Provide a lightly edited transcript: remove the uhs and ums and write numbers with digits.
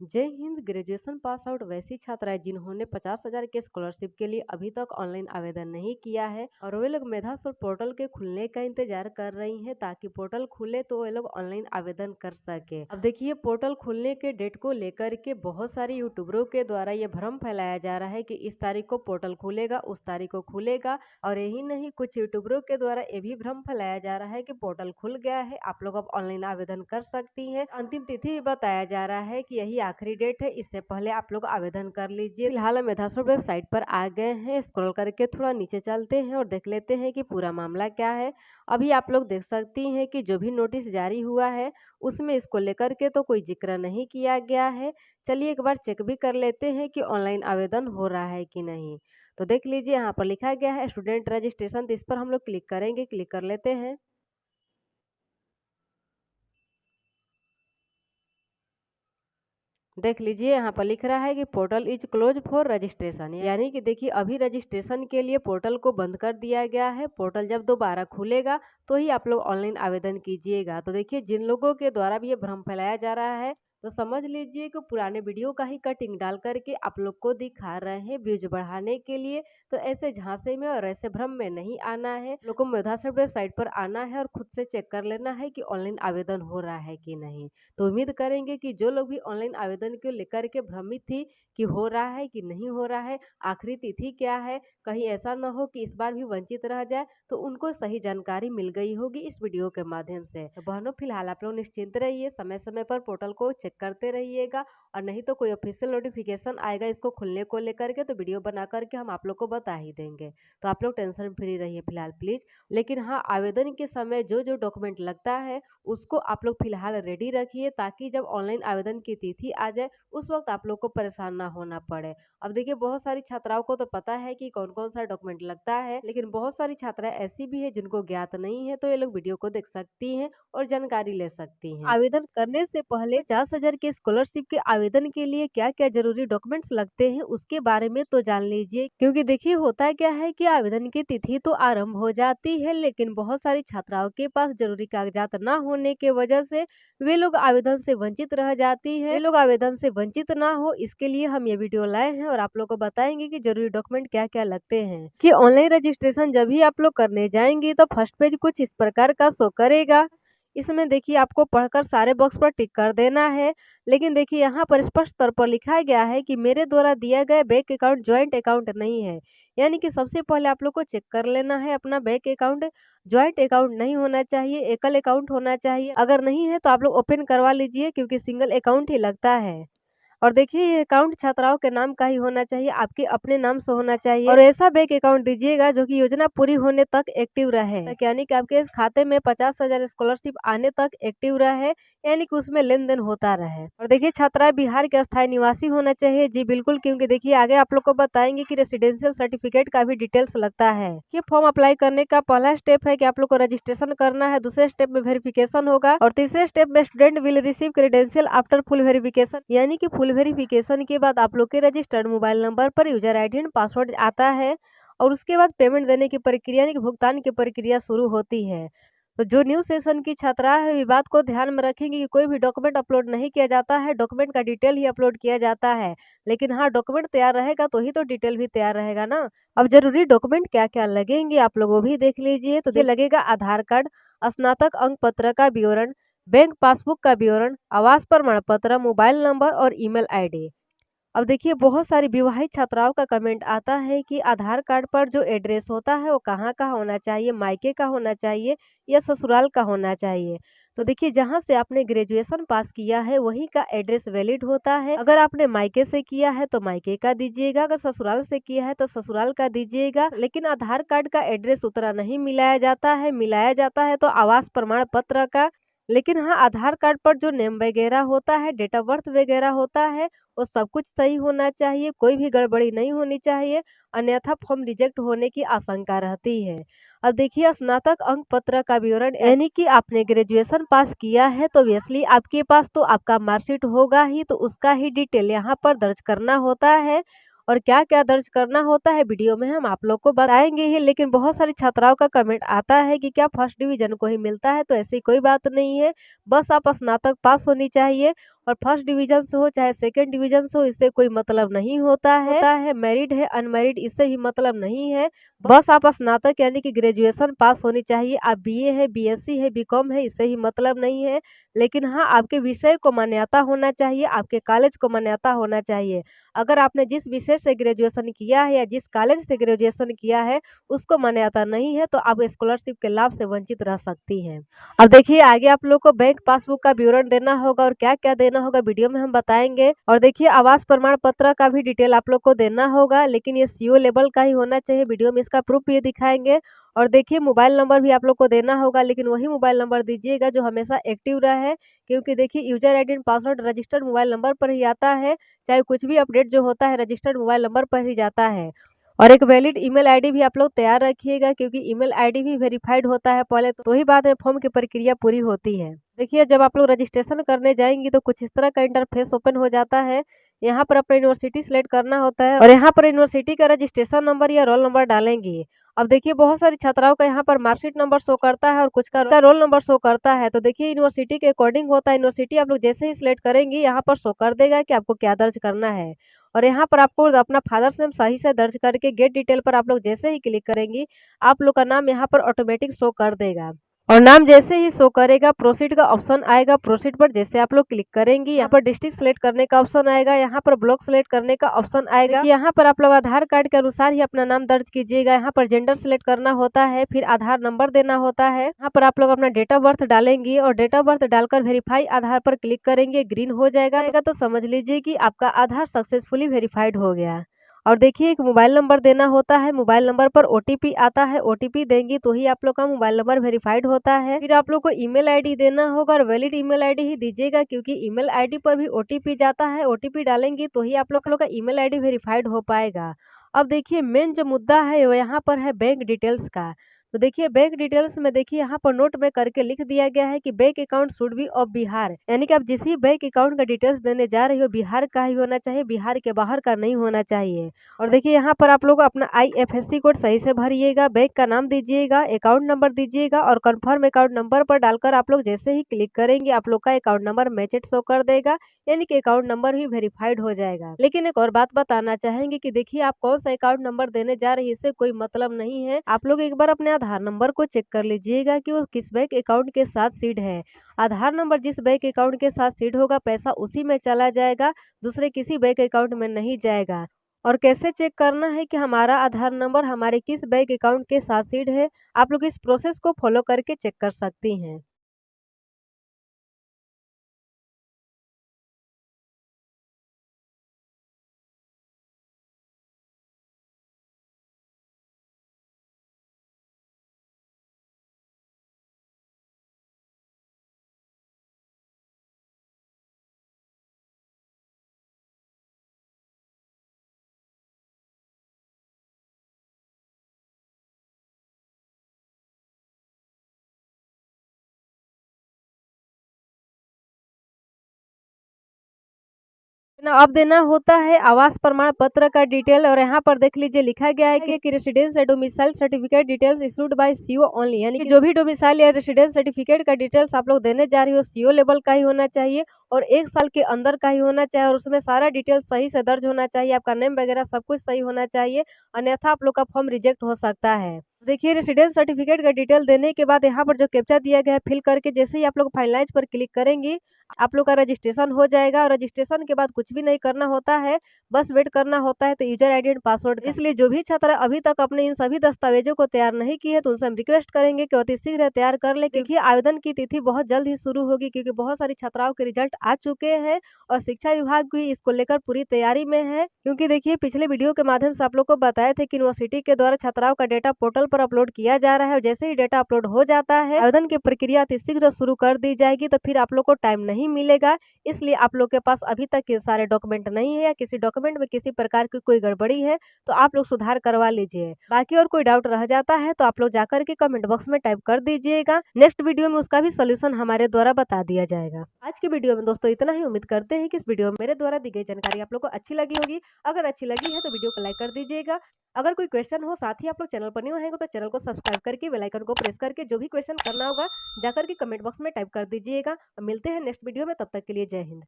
जय Hind. Graduation pass out वैसी छात्राएं जिन्होंने 50,000 के स्कॉलरशिप के लिए अभी तक ऑनलाइन आवेदन नहीं किया है और वे लोग मेधासुर पोर्टल के खुलने का इंतजार कर रही हैं ताकि पोर्टल खुले तो वे लोग ऑनलाइन आवेदन कर सके। अब देखिए, पोर्टल खुलने के डेट को लेकर के बहुत सारे यूट्यूबरों के द्वारा ये भ्रम फैलाया जा रहा है कि इस तारीख को पोर्टल खुलेगा, उस तारीख को खुलेगा। और यही नहीं, कुछ यूट्यूबरों के द्वारा ये भी भ्रम फैलाया जा रहा है कि पोर्टल खुल गया है, आप लोग अब ऑनलाइन आवेदन कर सकती हैं। अंतिम तिथि भी बताया जा रहा है कि यही आखिरी डेट है, इससे पहले आप लोग आवेदन कर लीजिए। फिलहाल हम मेधासुर वेबसाइट पर आ गए हैं। स्क्रॉल करके थोड़ा नीचे चलते हैं और देख लेते हैं कि पूरा मामला क्या है। अभी आप लोग देख सकती हैं कि जो भी नोटिस जारी हुआ है उसमें इसको लेकर के तो कोई जिक्र नहीं किया गया है। चलिए एक बार चेक भी कर लेते हैं कि ऑनलाइन आवेदन हो रहा है कि नहीं। तो देख लीजिए, यहाँ पर लिखा गया है स्टूडेंट रजिस्ट्रेशन, तो इस पर हम लोग क्लिक करेंगे। क्लिक कर लेते हैं। देख लीजिए, यहाँ पर लिख रहा है कि portal is close for registration, यानी कि देखिए अभी रजिस्ट्रेशन के लिए पोर्टल को बंद कर दिया गया है। पोर्टल जब दोबारा खुलेगा तो ही आप लोग ऑनलाइन आवेदन कीजिएगा। तो देखिए, जिन लोगों के द्वारा भी ये भ्रम फैलाया जा रहा है तो समझ लीजिए कि पुराने वीडियो का ही कटिंग डाल करके आप लोग को दिखा रहे हैं व्यूज बढ़ाने के लिए। तो ऐसे झांसे में और ऐसे भ्रम में नहीं आना है। लोगों को मेधासर वेबसाइट पर आना है और खुद से चेक कर लेना है कि ऑनलाइन आवेदन हो रहा है कि नहीं। तो उम्मीद करेंगे कि जो लोग भी ऑनलाइन आवेदन को लेकर के भ्रमित थी कि हो रहा है कि नहीं हो रहा है, आखिरी तिथि क्या है, कहीं ऐसा ना हो कि इस बार भी वंचित रह जाए, तो उनको सही जानकारी मिल गई होगी इस वीडियो के माध्यम से। तो बहनों, फिलहाल आप लोग निश्चिंत रहिए, समय समय पर पोर्टल को चेक करते रहिएगा। और नहीं तो कोई ऑफिशियल नोटिफिकेशन आएगा इसको खुलने को लेकर के तो वीडियो बना करके हम आप लोग को बता ही देंगे। तो आप लोग टेंशन फ्री रहिए फिलहाल प्लीज। लेकिन हाँ, आवेदन के समय जो जो डॉक्यूमेंट लगता है उसको आप लोग फिलहाल रेडी रखिए ताकि जब ऑनलाइन आवेदन की तिथि आ जाए उस वक्त आप लोग को परेशान ना होना पड़े। अब देखिए, बहुत सारी छात्राओं को तो पता है कि कौन कौन सा डॉक्यूमेंट लगता है, लेकिन बहुत सारी छात्राएं ऐसी भी है जिनको ज्ञात नहीं है। तो ये लोग वीडियो को देख सकती हैं और जानकारी ले सकती हैं। आवेदन करने से पहले 50,000 के स्कॉलरशिप के आवेदन के लिए क्या क्या जरूरी डॉक्यूमेंट्स लगते हैं उसके बारे में तो जान लीजिए। क्योंकि देखिए, होता क्या है कि आवेदन की तिथि तो आरंभ हो जाती है, लेकिन बहुत सारी छात्राओं के पास जरूरी कागजात न होने के वजह से वे लोग आवेदन से वंचित रह जाती हैं। वे लोग आवेदन से वंचित ना हो इसके लिए हम ये वीडियो लाए हैं और आप लोग को बताएंगे कि जरूरी डॉक्यूमेंट क्या क्या लगते हैं। कि ऑनलाइन रजिस्ट्रेशन जब भी आप लोग करने जाएंगे तो फर्स्ट पेज कुछ इस प्रकार का शो करेगा। इसमें देखिए, आपको पढ़कर सारे बॉक्स पर टिक कर देना है। लेकिन देखिए, यहाँ पर स्पष्ट तौर पर लिखा गया है कि मेरे द्वारा दिया गया बैंक अकाउंट ज्वाइंट अकाउंट नहीं है। यानी कि सबसे पहले आप लोग को चेक कर लेना है अपना बैंक अकाउंट ज्वाइंट अकाउंट नहीं होना चाहिए, एकल अकाउंट होना चाहिए। अगर नहीं है तो आप लोग ओपन करवा लीजिए, क्योंकि सिंगल अकाउंट ही लगता है। और देखिए, ये अकाउंट छात्राओं के नाम का ही होना चाहिए, आपके अपने नाम से होना चाहिए। और ऐसा बैंक अकाउंट दीजिएगा जो कि योजना पूरी होने तक एक्टिव रहे, यानी कि आपके खाते में 50,000 स्कॉलरशिप आने तक एक्टिव रहे, यानी कि उसमें लेन देन होता रहे। और देखिए, छात्रा बिहार के स्थायी निवासी होना चाहिए। जी बिल्कुल, क्योंकि देखिए आगे आप लोग को बताएंगे कि रेसिडेंशियल सर्टिफिकेट का भी डिटेल्स लगता है। ये फॉर्म अप्लाई करने का पहला स्टेप है कि आप लोग को रजिस्ट्रेशन करना है, दूसरे स्टेप में वेरिफिकेशन होगा और तीसरे स्टेप में student will receive credential after full verification, यानी कि फुल वेरिफिकेशन के बाद आप लोग के रजिस्टर्ड मोबाइल नंबर पर यूजर आईडी एंड पासवर्ड आता है और उसके बाद पेमेंट देने की प्रक्रिया यानी कि भुगतान की प्रक्रिया शुरू होती है। तो जो न्यू सेशन की छात्रा है इस बात को ध्यान में रखेंगे कि कोई भी डॉक्यूमेंट अपलोड नहीं किया जाता है, डॉक्यूमेंट का डिटेल ही अपलोड किया जाता है। लेकिन हाँ, डॉक्यूमेंट तैयार रहेगा तो ही तो डिटेल भी तैयार रहेगा ना। अब जरूरी डॉक्यूमेंट क्या क्या लगेंगे आप लोग वो भी देख लीजिए। तो ये लगेगा आधार कार्ड, स्नातक अंक पत्र का विवरण, बैंक पासबुक का विवरण, आवास प्रमाण पत्र, मोबाइल नंबर और ईमेल आईडी। अब देखिए, बहुत सारी विवाहित छात्राओं का कमेंट आता है कि आधार कार्ड पर जो एड्रेस होता है वो कहाँ का होना चाहिए, मायके का होना चाहिए या ससुराल का होना चाहिए। तो देखिए, जहाँ से आपने ग्रेजुएशन पास किया है वहीं का एड्रेस वैलिड होता है। अगर आपने मायके से किया है तो मायके का दीजिएगा, अगर ससुराल से किया है तो ससुराल का दीजिएगा। लेकिन आधार कार्ड का एड्रेस उतना नहीं मिलाया जाता है, मिलाया जाता है तो आवास प्रमाण पत्र का। लेकिन हाँ, आधार कार्ड पर जो नेम वगैरह होता है, डेट ऑफ बर्थ वगैरह होता है, वो सब कुछ सही होना चाहिए, कोई भी गड़बड़ी नहीं होनी चाहिए, अन्यथा फॉर्म रिजेक्ट होने की आशंका रहती है। अब देखिए, स्नातक अंक पत्र का विवरण, यानी कि आपने ग्रेजुएशन पास किया है तो ऑब्वियसली आपके पास तो आपका मार्कशीट होगा ही, तो उसका ही डिटेल यहाँ पर दर्ज करना होता है। और क्या क्या दर्ज करना होता है वीडियो में हम आप लोग को बताएंगे ही। लेकिन बहुत सारी छात्राओं का कमेंट आता है कि क्या फर्स्ट डिवीजन को ही मिलता है, तो ऐसी कोई बात नहीं है। बस आप स्नातक पास होनी चाहिए और फर्स्ट डिवीजन से हो चाहे सेकंड डिवीजन से हो, इससे कोई मतलब नहीं होता है। मैरिड है अनमैरिड इससे भी मतलब नहीं है। बस आप स्नातक यानी कि ग्रेजुएशन पास होनी चाहिए। आप बीए है, बीएससी है, बीकॉम है, इससे ही मतलब नहीं है। लेकिन हाँ, आपके विषय को मान्यता होना चाहिए, आपके कॉलेज को मान्यता होना चाहिए। अगर आपने जिस विषय से ग्रेजुएशन किया है या जिस कॉलेज से ग्रेजुएशन किया है उसको मान्यता नहीं है, तो आप स्कॉलरशिप के लाभ से वंचित रह सकती हैं। अब देखिए आगे आप लोग को बैंक पासबुक का विवरण देना होगा और क्या क्या देना होगा वीडियो में हम बताएंगे। और देखिए आवास प्रमाण पत्र का भी डिटेल आप लोग को देना होगा, लेकिन ये सीओ लेवल का ही होना चाहिए। वीडियो में इसका प्रूफ भी दिखाएंगे। और देखिए मोबाइल नंबर भी आप लोग को देना होगा, लेकिन वही मोबाइल नंबर दीजिएगा जो हमेशा एक्टिव रहा है, क्योंकि देखिए user ID and password registered mobile number पर ही आता है। चाहे कुछ भी अपडेट जो होता है रजिस्टर्ड मोबाइल नंबर पर ही जाता है। और एक वैलिड ईमेल आईडी भी आप लोग तैयार रखिएगा, क्योंकि ईमेल आईडी भी वेरीफाइड होता है पहले, तो ही बाद में फॉर्म की प्रक्रिया पूरी होती है। देखिए जब आप लोग रजिस्ट्रेशन करने जाएंगी तो कुछ इस तरह का इंटरफेस ओपन हो जाता है। यहाँ पर अपना यूनिवर्सिटी सिलेक्ट करना होता है और यहाँ पर यूनिवर्सिटी का रजिस्ट्रेशन नंबर या रोल नंबर डालेंगी। अब देखिए बहुत सारी छात्राओं का यहाँ पर मार्कशीट नंबर शो करता है और कुछ का रोल नंबर शो करता है। तो देखिए यूनिवर्सिटी के अकॉर्डिंग होता है। यूनिवर्सिटी आप लोग जैसे ही सिलेक्ट करेंगी यहाँ पर शो कर देगा कि आपको क्या दर्ज करना है। और यहाँ पर आपको अपना फादर्स नेम सही से दर्ज करके गेट डिटेल पर आप लोग जैसे ही क्लिक करेंगी आप लोग का नाम यहाँ पर ऑटोमेटिक शो कर देगा। और नाम जैसे ही शो करेगा प्रोसीड का ऑप्शन आएगा। प्रोसीड पर जैसे आप लोग क्लिक करेंगी यहाँ पर डिस्ट्रिक्ट सेलेक्ट करने का ऑप्शन आएगा, यहाँ पर ब्लॉक सेलेक्ट करने का ऑप्शन आएगा। यहाँ पर आप लोग आधार कार्ड के अनुसार ही अपना नाम दर्ज कीजिएगा। यहाँ पर जेंडर सेलेक्ट करना होता है, फिर आधार नंबर देना होता है। यहाँ पर आप लोग अपना डेट ऑफ बर्थ डालेंगी और डेट ऑफ बर्थ डालकर वेरीफाई आधार पर क्लिक करेंगे। ग्रीन हो जाएगा तो समझ लीजिए कि आपका आधार सक्सेसफुली वेरीफाइड हो गया। और देखिए एक मोबाइल नंबर देना होता है। मोबाइल नंबर पर ओटीपी आता है, ओटीपी देंगी तो ही आप लोग का मोबाइल नंबर वेरीफाइड होता है। फिर आप लोग को ईमेल आईडी देना होगा और वैलिड ईमेल आईडी ही दीजिएगा, क्योंकि ईमेल आईडी पर भी ओटीपी जाता है। ओटीपी डालेंगी तो ही आप लोग का ईमेल आईडी वेरीफाइड हो पाएगा। अब देखिए मेन जो मुद्दा है वो यहाँ पर है बैंक डिटेल्स का। तो देखिए बैंक डिटेल्स में देखिए यहाँ पर नोट में करके लिख दिया गया है कि bank account should be of Bihar, यानी कि आप जिस भी बैंक अकाउंट का डिटेल्स देने जा रही हो बिहार का ही होना चाहिए, बिहार के बाहर का नहीं होना चाहिए। और देखिए यहाँ पर आप लोग अपना आईएफएससी कोड सही से भरिएगा, बैंक का नाम दीजिएगा, अकाउंट नंबर दीजिएगा और कंफर्म अकाउंट नंबर पर डालकर आप लोग जैसे ही क्लिक करेंगे आप लोग का अकाउंट नंबर मैचेड शो कर देगा, यानी कि अकाउंट नंबर भी वेरीफाइड हो जाएगा। लेकिन एक और बात बताना चाहेंगे कि देखिए आप कौन सा अकाउंट नंबर देने जा रही है इससे कोई मतलब नहीं है। आप लोग एक बार अपने आधार नंबर को चेक कर लीजिएगा कि वो किस बैंक अकाउंट के साथ सीड है। आधार नंबर जिस बैंक अकाउंट के साथ सीड होगा पैसा उसी में चला जाएगा, दूसरे किसी बैंक अकाउंट में नहीं जाएगा। और कैसे चेक करना है कि हमारा आधार नंबर हमारे किस बैंक अकाउंट के साथ सीड है, आप लोग इस प्रोसेस को फॉलो करके चेक कर सकती हैं। ना अब देना होता है आवास प्रमाण पत्र का डिटेल। और यहाँ पर देख लीजिए लिखा गया है कि रेसिडेंस या domicile certificate details issued by CO only, यानी कि जो भी डोमिसाइल या रेसिडेंस सर्टिफिकेट का डिटेल्स आप लोग देने जा रही हो सीओ लेवल का ही होना चाहिए और 1 साल के अंदर का ही होना चाहिए और उसमें सारा डिटेल सही से दर्ज होना चाहिए, आपका नेम वगैरह सब कुछ सही होना चाहिए, अन्यथा आप लोग का फॉर्म रिजेक्ट हो सकता है। देखिए रेसिडेंस सर्टिफिकेट का डिटेल देने के बाद यहाँ पर जो कैप्चा दिया गया है फिल करके जैसे ही आप लोग फाइनलाइज पर क्लिक करेंगी आप लोग का रजिस्ट्रेशन हो जाएगा। और रजिस्ट्रेशन के बाद कुछ भी नहीं करना होता है, बस वेट करना होता है तो यूजर आईडी एंड पासवर्ड। इसलिए जो भी छात्र अभी तक अपने इन सभी दस्तावेजों को तैयार नहीं किए तो उनसे हम रिक्वेस्ट करेंगे कि अति शीघ्र तैयार कर ले, क्योंकि आवेदन की तिथि बहुत जल्द ही शुरू होगी, क्योंकि बहुत सारी छात्राओं के रिजल्ट आ चुके हैं और शिक्षा विभाग भी इसको लेकर पूरी तैयारी में है। क्योंकि देखिए पिछले वीडियो के माध्यम से आप लोग को बताए थे कि यूनिवर्सिटी के द्वारा छात्राओं का डेटा पोर्टल पर अपलोड किया जा रहा है और जैसे ही डेटा अपलोड हो जाता है आवेदन की प्रक्रिया अति शीघ्र शुरू कर दी जाएगी, तो फिर आप लोग को टाइम नहीं मिलेगा। इसलिए आप लोग के पास अभी तक ये सारे डॉक्यूमेंट नहीं है या किसी डॉक्यूमेंट में किसी प्रकार की कोई गड़बड़ी है तो आप लोग सुधार करवा लीजिए। बाकी और कोई डाउट रह जाता है तो आप लोग जाकर के कमेंट बॉक्स में टाइप कर दीजिएगा, नेक्स्ट वीडियो में उसका भी सोल्यूशन हमारे द्वारा बता दिया जाएगा। आज की वीडियो में दोस्तों इतना ही। उम्मीद करते हैं कि इस वीडियो में मेरे द्वारा दी गई जानकारी आप लोग को अच्छी लगी होगी। अगर अच्छी लगी है तो वीडियो को लाइक कर दीजिएगा। अगर कोई क्वेश्चन हो, साथ ही आप लोग चैनल पर न्यू हैं तो चैनल को सब्सक्राइब करके बेल आइकन को प्रेस करके जो भी क्वेश्चन करना होगा जाकर के कमेंट बॉक्स में टाइप कर दीजिएगा। मिलते हैं नेक्स्ट वीडियो में, तब तक के लिए जय हिंद।